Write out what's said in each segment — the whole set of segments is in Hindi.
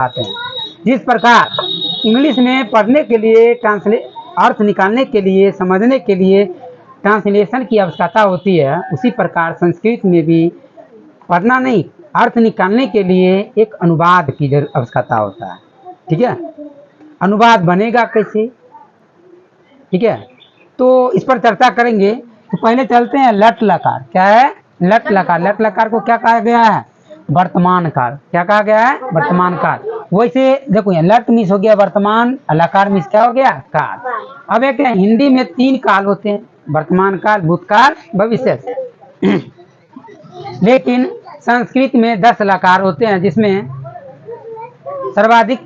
आते हैं। जिस प्रकार इंग्लिश में पढ़ने के लिए अर्थ निकालने के लिए, समझने के लिए ट्रांसलेशन की आवश्यकता होती है, उसी प्रकार संस्कृत में भी पढ़ना नहीं, अर्थ निकालने के लिए एक अनुवाद की आवश्यकता होता है। ठीक है, अनुवाद बनेगा कैसे? ठीक है, तो इस पर चर्चा करेंगे। तो पहले चलते हैं लट लकार। क्या है लट लकार? लट लकार को क्या कहा गया है? वर्तमान काल। क्या कहा गया है? वर्तमान काल। वैसे देखो यहाँ लट मिस हो गया वर्तमान, लकार मिस क्या हो गया? काल। अब एक हिंदी में 3 काल होते हैं, वर्तमान काल, भूतकाल, भविष्य। लेकिन संस्कृत में 10 लकार होते हैं, जिसमें सर्वाधिक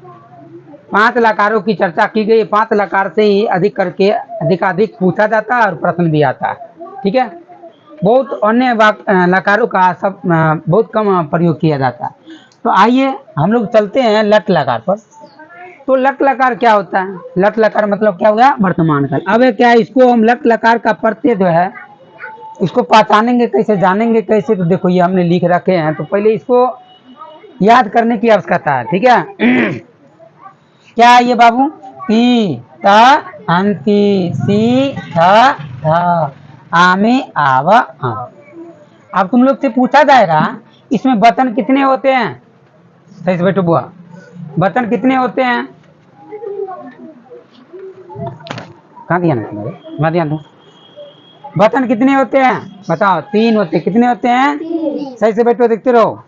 5 लकारों की चर्चा की गई। 5 लकार से ही अधिक करके अधिकाधिक पूछा जाता है और प्रश्न भी आता है। ठीक है, बहुत अन्य लकारों का सब बहुत कम प्रयोग किया जाता है। तो आइए हम लोग चलते हैं लट लकार पर। तो लट लकार क्या होता है? लट लकार मतलब क्या हुआ? वर्तमान काल। अब क्या है, इसको हम लट लकार का प्रत्यय जो है इसको पहचानेंगे कैसे, जानेंगे कैसे? तो देखो ये हमने लिख रखे हैं, तो पहले इसको याद करने की आवश्यकता है। ठीक है, क्या है ये बाबू? ती ता अंति सी था था आमे आव आम। अब तुम लोग से पूछा जाएगा इसमें वचन कितने होते हैं? सही से बैठो बुआ, वचन कितने होते हैं? कहाँ ध्यान है तुम्हारे? मैं ध्यान दूँ। वचन कितने होते हैं बताओ? 3 होते। कितने होते हैं? सही से बैठो, देखते रहो।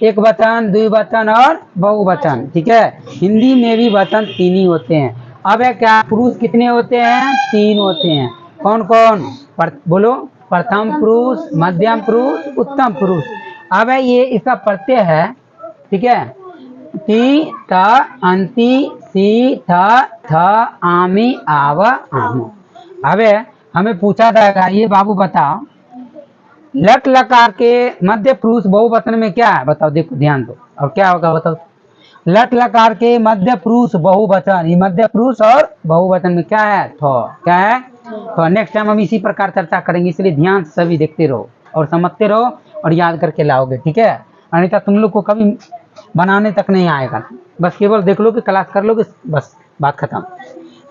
एक वचन, द्विवचन और बहुवचन। ठीक है, हिंदी में भी वचन 3 ही होते हैं। अब है क्या, पुरुष कितने होते हैं? 3 होते हैं। कौन कौन? बोलो। प्रथम पुरुष, मध्यम पुरुष, उत्तम पुरुष। अब है ये इसका प्रत्यय है। ठीक है, ती त अंति सी थ आमी आव आम। अब हमें पूछा जाएगा, ये बाबू बताओ लट लकार के मध्य पुरुष बहुवचन में क्या है? बताओ, देखो ध्यान दो। और क्या होगा बताओ? लट लकार के मध्य पुरुष बहुवचन, ये मध्य पुरुष और बहुवचन में क्या है? थो। क्या है? तो नेक्स्ट टाइम हम इसी प्रकार चर्चा करेंगे, इसलिए ध्यान से सभी देखते रहो और समझते रहो और याद करके लाओगे। ठीक है, अन्यथा तुम लोग को कभी बनाने तक नहीं आएगा, बस केवल देख लो कि क्लास कर लोगे, बस बात खत्म।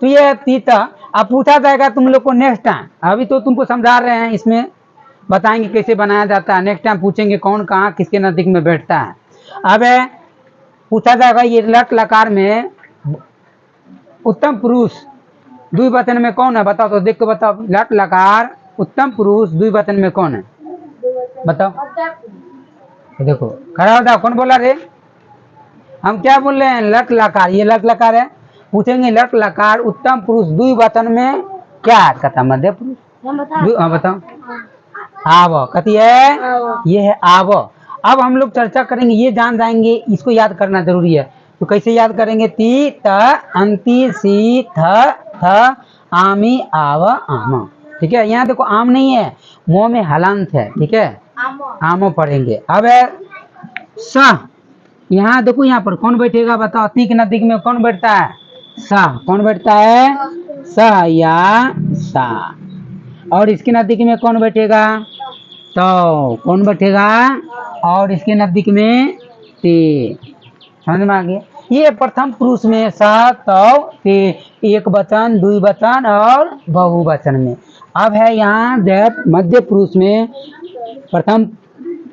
तो ये तीता अब पूछा जाएगा तुम लोग को नेक्स्ट टाइम। अभी तो तुमको समझा रहे हैं, इसमें बताएंगे कैसे बनाया जाता है। नेक्स्ट टाइम पूछेंगे कौन कहाँ किसके नजदीक में बैठता है। अब पूछा जाएगा ये लट लकार में उत्तम पुरुष द्विवचन में कौन है? बताओ, तो देख के बताओ। लट लकार उत्तम पुरुष द्विवचन में कौन है? बताओ, देखो खड़ा हो जाओ। कौन बोला रे? हम क्या बोल रहे हैं? लट लकार। ये लट लकार है। पूछेंगे लट लकार उत्तम पुरुष द्विवचन में क्या है? कहता मध्य पुरुष। हाँ बताओ। आव कथी है? ये है आव। अब हम लोग चर्चा करेंगे, ये जान जाएंगे, इसको याद करना जरूरी है। तो कैसे याद करेंगे? ती त अंति सी थ आमी आव आम। ठीक है, यहाँ देखो आम नहीं है, मुंह में हलंत है। ठीक है, आमो पढ़ेंगे। अब है स। यहाँ देखो, यहाँ पर कौन बैठेगा? बताओ, ती के नजदीक में कौन बैठता है? सा। कौन बैठता है? स या सा। और इसके नजदीक में कौन बैठेगा? तो कौन बैठेगा? और इसके नजदीक में ते। समझ में आ गया? ये प्रथम पुरुष में स तो ते, एक वचन, द्विवचन और बहुवचन में। अब है यहाँ जब मध्य पुरुष में प्रथम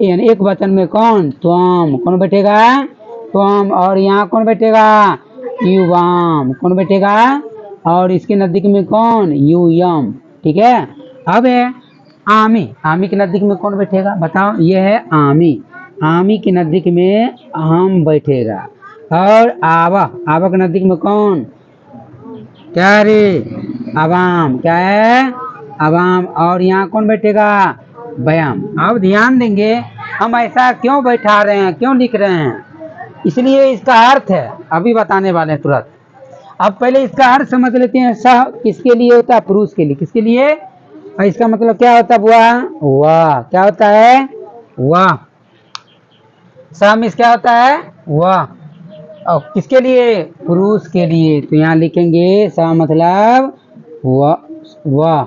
एक वचन में कौन? त्वम। कौन बैठेगा? त्वम। और यहाँ कौन बैठेगा? युवाम। कौन बैठेगा? और इसके नजदीक में कौन? यूयम। ठीक है, अब है आमी। आमी के नजदीक में कौन बैठेगा? बताओ, ये है आमी। आमी के नजदीक में हम बैठेगा। और आवा। आवा के नजदीक में कौन? क्या रे? अवाम। क्या है? अवाम। और यहाँ कौन बैठेगा? व्यायाम। अब ध्यान देंगे, हम ऐसा क्यों बैठा रहे हैं, क्यों लिख रहे हैं, इसलिए इसका अर्थ है अभी बताने वाले हैं तुरंत। अब पहले इसका अर्थ समझ लेते हैं। सह किसके लिए होता है? पुरुष के लिए। किसके लिए? और इसका मतलब क्या होता है बुआ? वाह। क्या होता है? वाह। सह में क्या होता है? वाह। और किसके लिए? पुरुष के लिए। तो यहाँ लिखेंगे सह मतलब वाह।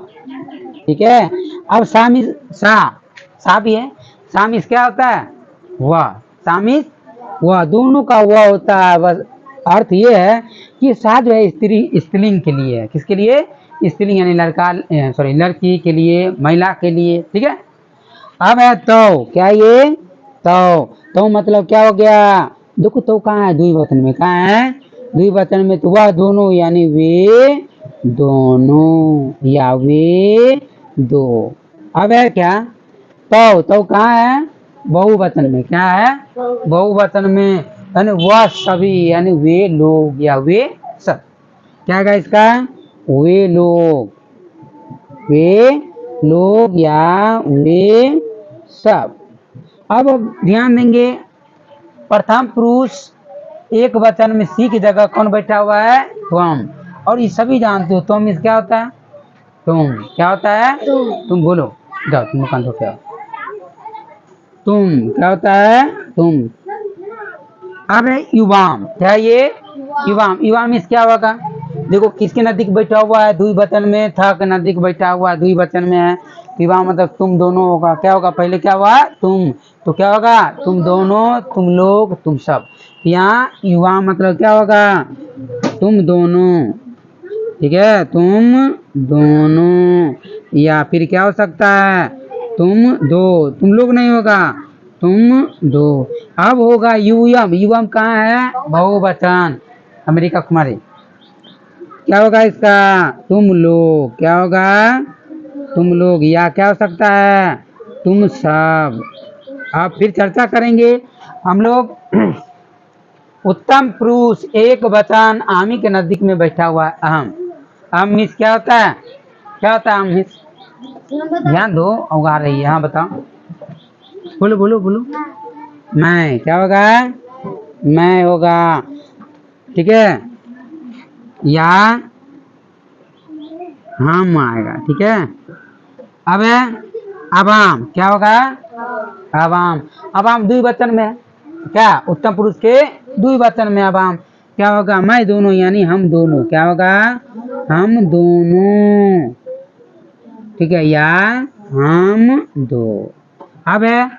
ठीक है, अब सामिस सा भी है। सामिस क्या होता है? वाह। सामिस वह दोनों का वह होता है। बस अर्थ ये है कि सा जो है स्त्रीलिंग के लिए है। किसके लिए? स्त्रीलिंग यानी लड़का, सॉरी लड़की के लिए, महिला के लिए। ठीक है। अब है तो, क्या ये तो मतलब क्या हो गया? देखो तो कहाँ है? द्विवचन में। कहाँ है? द्विवचन में। तो वह दोनों यानी वे दोनों या वे दो। अब है क्या? तो कहाँ है? बहुवचन में। क्या है? बहुवचन में यानी वह सभी यानी वे लोग या वे सब। क्या है इसका? वे लोग या वे सब। अब ध्यान देंगे, प्रथम पुरुष एक वचन में सी की जगह कौन बैठा हुआ है? तुम। और ये सभी जानते हो तुम इस क्या होता है? तुम। क्या होता है? तुम बोलो, जाओ तुम कान धो के आओ। तुम क्या होता है? तुम। अब है युवाम। क्या है ये? युवाम इस क्या होगा? देखो किसके नजदीक बैठा हुआ है? द्विवचन में। था के नजदीक बैठा हुआ है, द्विवचन में है। युवा मतलब तुम दोनों होगा। क्या होगा? पहले क्या हुआ? तुम। तो क्या होगा? तुम दोनों, तुम लोग, तुम सब। यहाँ युवा मतलब क्या होगा? तुम दोनों। ठीक है, तुम दोनों। या फिर क्या हो सकता है? तुम दो। तुम लोग नहीं होगा, तुम दो। अब होगा युवम। युवम कहाँ है? बहुवचन। अमेरिका कुमारी। क्या होगा इसका? तुम लोग। क्या होगा? तुम लोग। या क्या हो सकता है? तुम सब। अब फिर चर्चा करेंगे हम लोग। उत्तम पुरुष एक वचन आमी के नजदीक में बैठा हुआ है अहम। अहम मिस क्या होता है? क्या होता है अहम मिस? ध्यान दो, उगा रही है। हाँ बताओ, बोलो बोलो बोलो। मैं। क्या होगा? मैं होगा। ठीक है। या हम आएगा। ठीक है। अब है अवाम। क्या होगा? अवाम। अवाम द्विवचन में। क्या? उत्तम पुरुष के द्विवचन में अवाम। क्या होगा? मैं दोनों यानी हम दोनों। क्या होगा? हम दोनों। ठीक है। या हम दो। अब है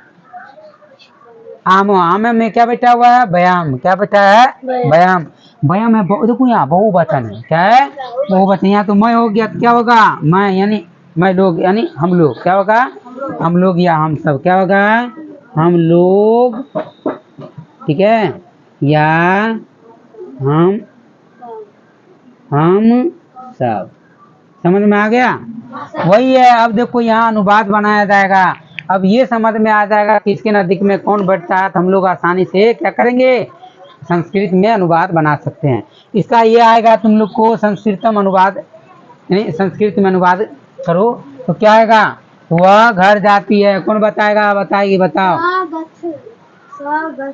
आमो। आम में क्या बैठा हुआ है? व्यायाम। क्या बैठा है? व्यायाम। व्यायाम है। देखो यहाँ बहुवचन है। क्या है? बहुवचन। यहाँ तो मैं हो गया, क्या होगा? मैं यानी मैं लोग यानी हम लोग। क्या होगा? हम लोग या हम सब। क्या होगा? हम लोग। ठीक है। या हम सब। समझ में आ गया? वही है। अब देखो यहाँ अनुवाद बनाया जाएगा। अब ये समझ में आ जाएगा कि इसके नजदीक में कौन बैठता है, तो हम लोग आसानी से क्या करेंगे? संस्कृत में अनुवाद बना सकते हैं। इसका ये आएगा तुम लोग को संस्कृतम अनुवाद, यानी संस्कृत में अनुवाद करो तो क्या आएगा? वह घर जाती है। कौन बताएगा? बताएगी, बताओ।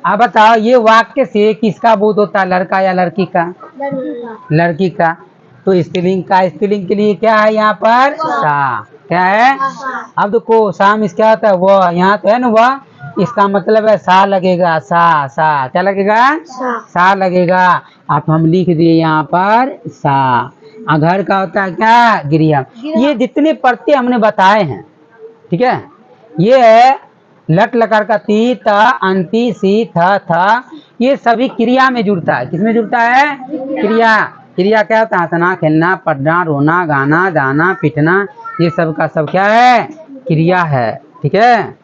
आप बताओ, ये वाक्य से किसका बोध होता है? लड़का या लड़की का? लड़की का। तो स्त्रीलिंग का। स्त्रीलिंग के लिए क्या है यहाँ पर? सा। क्या है? अब देखो शाम इस क्या होता है? वह। यहाँ तो है ना वह, इसका मतलब है सा लगेगा। सा क्या लगेगा? सा लगेगा। आप हम लिख दिए यहाँ पर सा। घर का होता है क्या? गृह। ये जितने प्रत्यय हमने बताए हैं, ठीक है, ये है लट लकार का ती ता अंति सी था, ये सभी क्रिया में जुड़ता है। किसमें जुड़ता है? क्रिया। क्रिया क्या होता है? हंसना, खेलना, पढ़ना, रोना, गाना, जाना, पीटना, ये सब का सब क्या है? क्रिया है। ठीक है।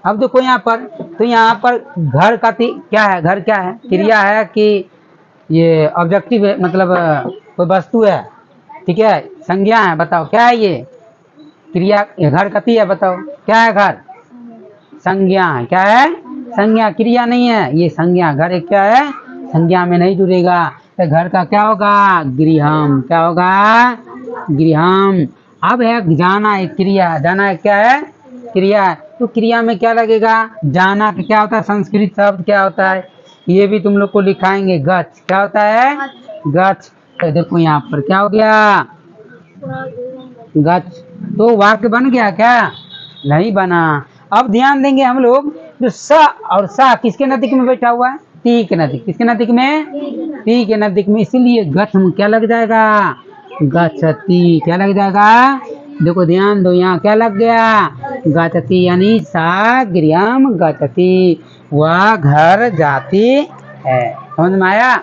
अब देखो यहाँ पर, तो यहाँ पर घर का क्या है? घर क्या है? क्रिया है कि ये ऑब्जेक्टिव है, मतलब कोई वस्तु है। ठीक है। संज्ञा है। बताओ क्या है ये? क्रिया। घर कति है? बताओ क्या है? घर संज्ञा है। क्या है? संज्ञा। क्रिया नहीं है ये, संज्ञा। घर एक क्या है? संज्ञा में नहीं जुड़ेगा। तो घर का क्या होगा? गृहम। क्या होगा? गृहम। अब है जाना एक क्रिया। जाना एक क्या है? क्रिया। तो क्रिया में क्या लगेगा? जाना का क्या होता है? संस्कृत शब्द क्या होता है? ये भी तुम लोग को लिखाएंगे। गच्छ। क्या होता है? गच्छ। तो देखो यहाँ पर क्या हो गया? गच्छ। तो वाक्य बन गया क्या? नहीं बना। अब ध्यान देंगे हम लोग, जो स और सा किसके नजदीक में बैठा हुआ है? ती के नजदीक। किसके नजदीक में? ती के नजदीक में। इसीलिए गच्छ क्या लग जाएगा? गच्छति। क्या लग जाएगा? देखो ध्यान दो, यहाँ क्या लग गया? गच्छति यानी सा गृहम गच्छति, वह घर जाती है। समझ में आया?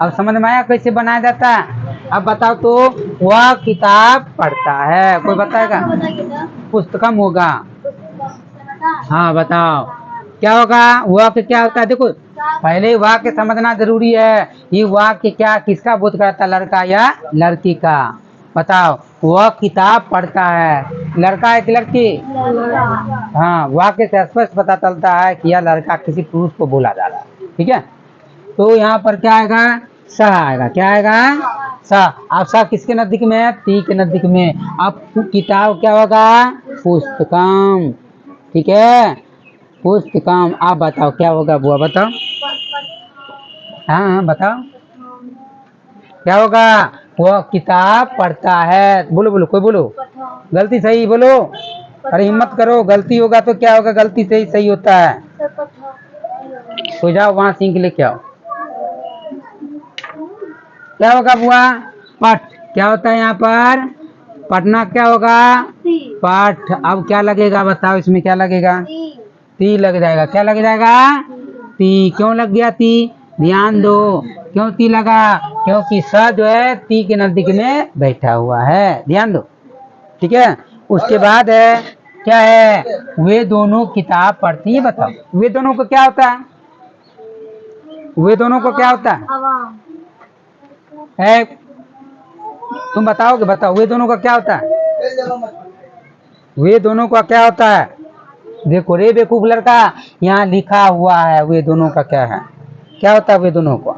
अब समझ में आया कैसे बनाया जाता है? अब बताओ तो, वह किताब पढ़ता है, कोई बताएगा? पुस्तकम होगा। हाँ बताओ क्या होगा? वाक्य क्या होता है? देखो पहले वाक्य समझना जरूरी है। ये वाक्य क्या किसका बोध करता है, लड़का या लड़की का? बताओ, वह किताब पढ़ता है, लड़का है कि लड़की? हाँ, वाक्य से स्पष्ट पता चलता है कि यह लड़का किसी पुरुष को बोला जा रहा है। ठीक है, तो यहाँ पर क्या आएगा? स आएगा। क्या आएगा? स। अब स किसके नजदीक में है? ती के नजदीक में। अब किताब क्या होगा? पुस्तकम। ठीक है, पुस्तकम। आप बताओ क्या होगा बुआ? बताओ। हाँ बताओ क्या होगा? वो किताब पढ़ता है। बोलो बोलो, कोई बोलो। गलती सही बोलो। अरे हिम्मत करो, गलती होगा तो क्या होगा? गलती से ही सही होता है। तो जाओ वहां सीख लेके आओ। क्या होगा बुआ? पठ। क्या होता है यहाँ पर? पढ़ना क्या होगा? पाठ। अब क्या लगेगा बताओ, इसमें क्या लगेगा? ती लग जाएगा। क्या लग जाएगा? ती। क्यों लग गया ती? ध्यान दो, क्यों ती लगा? क्योंकि स जो है ती के नजदीक में बैठा हुआ है। ध्यान दो। ठीक है, उसके बाद है क्या है? वे दोनों किताब पढ़ती है। बताओ वे दोनों को क्या होता है? वे दोनों को क्या होता है? तुम बताओगे? बताओ वे दोनों का क्या होता है? वे दोनों का क्या होता है? देखो रे बेवकूफ लड़का, यहाँ लिखा हुआ है वे दोनों का क्या है? क्या होता है वे दोनों को?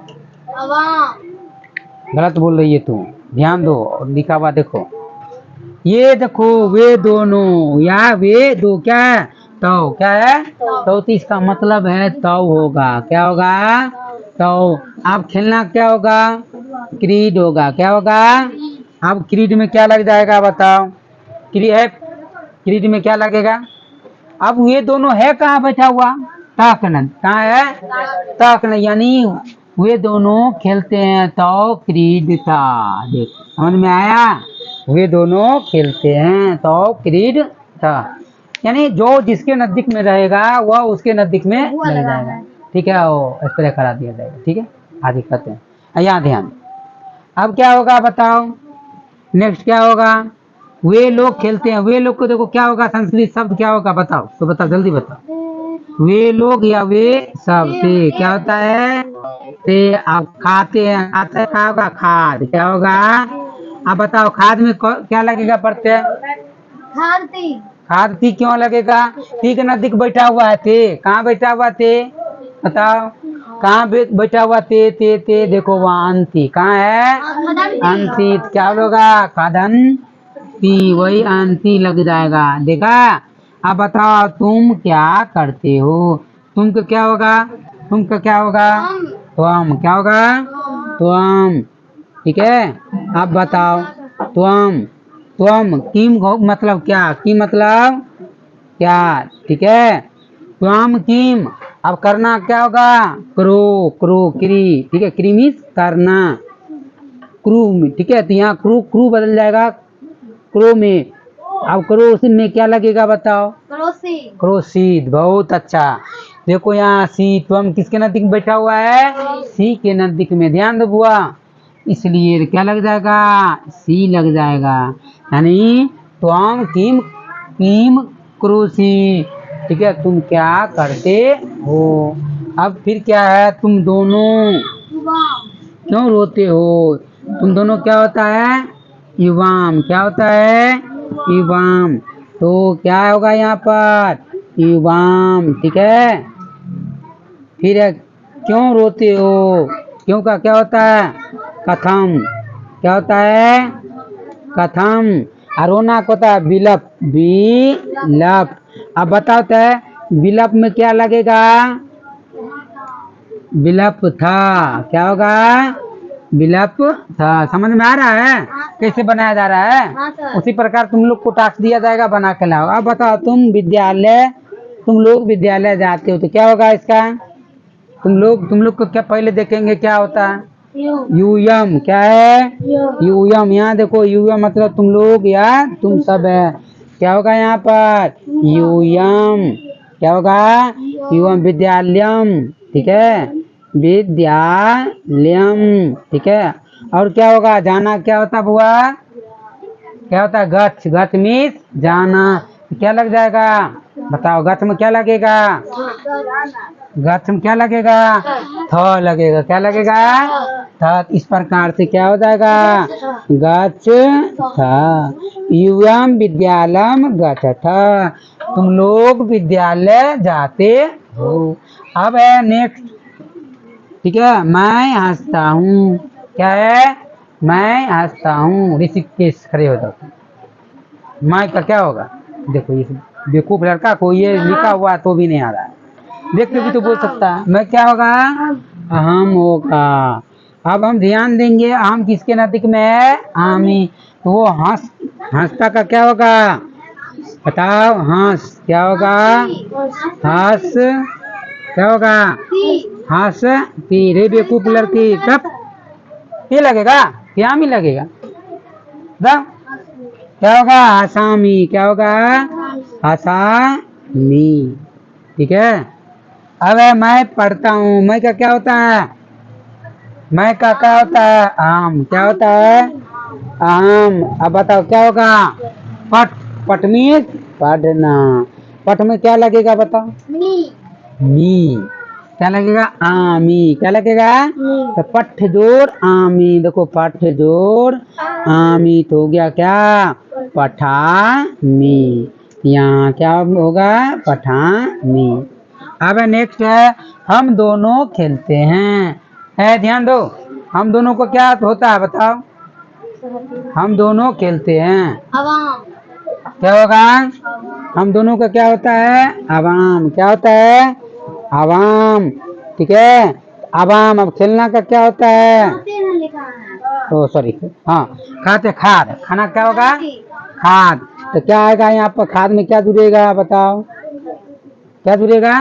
गलत बोल रही है तू, ध्यान दो। लिखा हुआ देखो, ये देखो वे दोनों या वे दो क्या है? तो क्या है? तो इसका मतलब है तो होगा। क्या होगा? तो। अब खेलना क्या होगा? क्रीड होगा। क्या होगा? अब क्रीड में क्या लग जाएगा बताओ? क्रीड में क्या लगेगा? अब ये दोनों है कहाँ बैठा हुआ? ताकन। कहाँ है? ताकन, यानी वे दोनों खेलते हैं तो क्रीडता। देख समझ में आया? वे दोनों खेलते हैं तो क्रीडता, यानी जो जिसके नजदीक में रहेगा वह उसके नजदीक में लग जाएगा। ठीक है, वो स्प्रे करा दिया जाएगा। ठीक है, आगे करते हैं। यहाँ ध्यान। अब क्या होगा बताओ? नेक्स्ट क्या होगा? वे लोग खेलते हैं। वे लोग को देखो क्या होगा? संस्कृत शब्द क्या होगा? बताओ तो, बताओ जल्दी बताओ। वे लोग या वे सब से क्या होता है? से। आप खाते हैं, खाते हैं क्या होगा? खाद। क्या होगा? अब बताओ खाद में क्या लगेगा? पढ़ते हैं खाद। ती क्यों लगेगा? ती के नजदीक बैठा हुआ है। थे कहाँ बैठा हुआ? थे बताओ कहाँ बैठा हुआ? ते देखो वहाँ अंति। कहाँ है? अंति। क्या होगा? खादन ती, वही अंति लग जाएगा। देखा? अब बताओ तुम क्या करते हो? तुम को क्या होगा? तुमको क्या होगा? त्वम। क्या होगा? त्वम। ठीक है, अब बताओ त्वम किम मतलब क्या? की मतलब क्या? ठीक है, त्वम किम। अब करना क्या होगा? क्रो। क्रो क्री। ठीक है, क्री मीन्स करना। क्रू। ठीक है, तो यहाँ क्रू बदल जाएगा क्रो में। अब क्रोसिन में क्या लगेगा बताओ? क्रोसिद। बहुत अच्छा। देखो यहाँ सी, त्वम किसके नजदीक बैठा हुआ है? सी के नजदीक में। ध्यान दो बुआ, इसलिए क्या लग जाएगा? सी लग जाएगा, यानी त्वम किम किम क्रोसी। ठीक है, तुम क्या करते हो? अब फिर क्या है? तुम दोनों क्यों रोते हो? तुम दोनों क्या होता है? युवाम। क्या होता है? युवाम। तो क्या होगा यहाँ पर? युवाम। ठीक है, फिर क्यों रोते हो? क्यों का क्या होता है? कथम। क्या होता है? कथम। और रोना को होता है विलप। विलप। अब बताओ तो विलप में क्या लगेगा? विलप था। क्या होगा? विलप था। समझ में आ रहा है कैसे बनाया जा रहा है? उसी प्रकार तुम लोग को टास्क दिया जाएगा, बना के लाओ। अब बताओ तुम लोग विद्यालय जाते हो तो क्या होगा इसका? तुम लोग को क्या पहले देखेंगे क्या होता है? यूयम। क्या है? यूयम। यहाँ देखो यूयम मतलब तुम लोग या तुम सब है। क्या होगा यहाँ पर? यूयम। क्या होगा? यूयम विद्यालयम। ठीक है, विद्यालयम, ठीक है। और क्या होगा, जाना क्या होता है बुआ, क्या होता है, गच्छ, गच्छ मीन्स जाना, क्या लग जाएगा बताओ, गच्छ में क्या लगेगा, गच्छ में क्या लगेगा, थ लगेगा, क्या लगेगा, थ। इस प्रकार से क्या हो जाएगा, गच्छ था, यूयम विद्यालयम गच्छथ, तुम लोग विद्यालय जाते हो। अब है नेक्स्ट, ठीक है, मैं हंसता हूँ, क्या है, मैं हंसता हूँ, ऋषिकेश खड़े हो जाओ। मैं का क्या होगा, देखो ये बेवकूफ लड़का को ये लिखा हुआ तो भी नहीं आ रहा है, देख के भी तो बोल सकता है। मैं क्या होगा, अहम होगा। अब हम ध्यान देंगे, अहम किसके नजदीक में है, आमी, तो वो हंसता का क्या होगा बताओ, हंस क्या होगा, हंस क्या होगा, हंस ती, रे बेवकूफ लड़की, तब ये लगेगा, क्या ही लगेगा, तब क्या होगा, आसामी, क्या होगा, आसामी, ठीक है। अब है मैं पढ़ता हूँ, मैं का क्या होता है, मैं का क्या होता है, आम, क्या होता है, आम। अब बताओ क्या होगा, पट, पट मीन्स पढ़ना, पट में क्या लगेगा बताओ, मी, क्या लगेगा, आमी, क्या लगेगा, तो पठ जोड़ आमी, देखो पठ जोड़ आमी तो हो गया क्या, पठामी, यहाँ क्या होगा, पठामी। अब नेक्स्ट है, हम दोनों खेलते हैं, है ध्यान दो, हम दोनों को क्या होता है बताओ, हम दोनों खेलते हैं, क्या होगा, हम दोनों का क्या होता है, आवाम, क्या होता है, आवाम, ठीक है, आवाम। अब खेलना का क्या होता है, ओ सॉरी, हाँ, खाते, खाद, खाना क्या होगा, खाद, तो क्या आएगा यहाँ पर, खाद में क्या जुड़ेगा बताओ, क्या जुड़ेगा,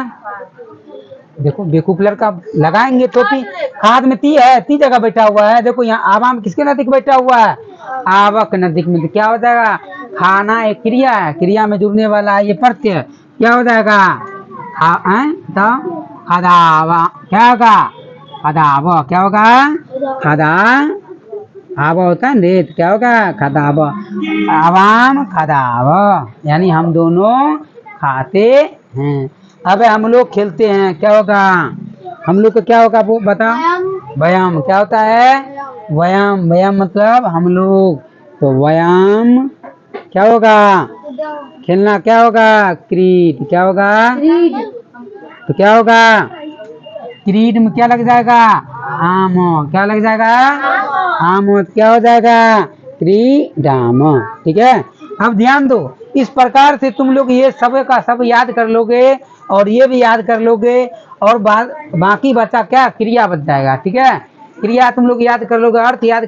देखो बेवकूफ लड़का लगाएंगे टोपी, खाद में ती है, ती जगह बैठा हुआ है, देखो यहाँ आवाम किसके नजदीक बैठा हुआ है, आवक नजदीक में, तो क्या हो जाएगा, खाना एक क्रिया है, क्रिया में जुड़ने वाला है ये प्रत्यय, क्या हो जाएगा, तो खदावा, क्या होगा, खदाव, क्या होगा, खदा, आव होता है रेत, क्या होगा, खदाव, आवाम खदाव, यानी हम दोनों खाते हैं। अब हम लोग खेलते हैं, क्या होगा, हम लोग का क्या होगा वो बताओ, व्यायाम, क्या होता है, व्यायाम, व्यायाम मतलब हम लोग, तो व्यायाम क्या होगा, खेलना क्या होगा, क्रीड, क्या होगा, तो क्या होगा, क्रीड में क्या लग जाएगा, आम, क्या लग जाएगा, आम, क्या हो जाएगा, क्रीडाम, ठीक है। अब ध्यान दो, इस प्रकार से तुम लोग ये सब का सब याद कर लोगे और ये भी याद कर लोगे, और बाकी बचा क्या, क्रिया बच जाएगा, ठीक है, क्रिया तुम लोग याद कर लोगे, अर्थ याद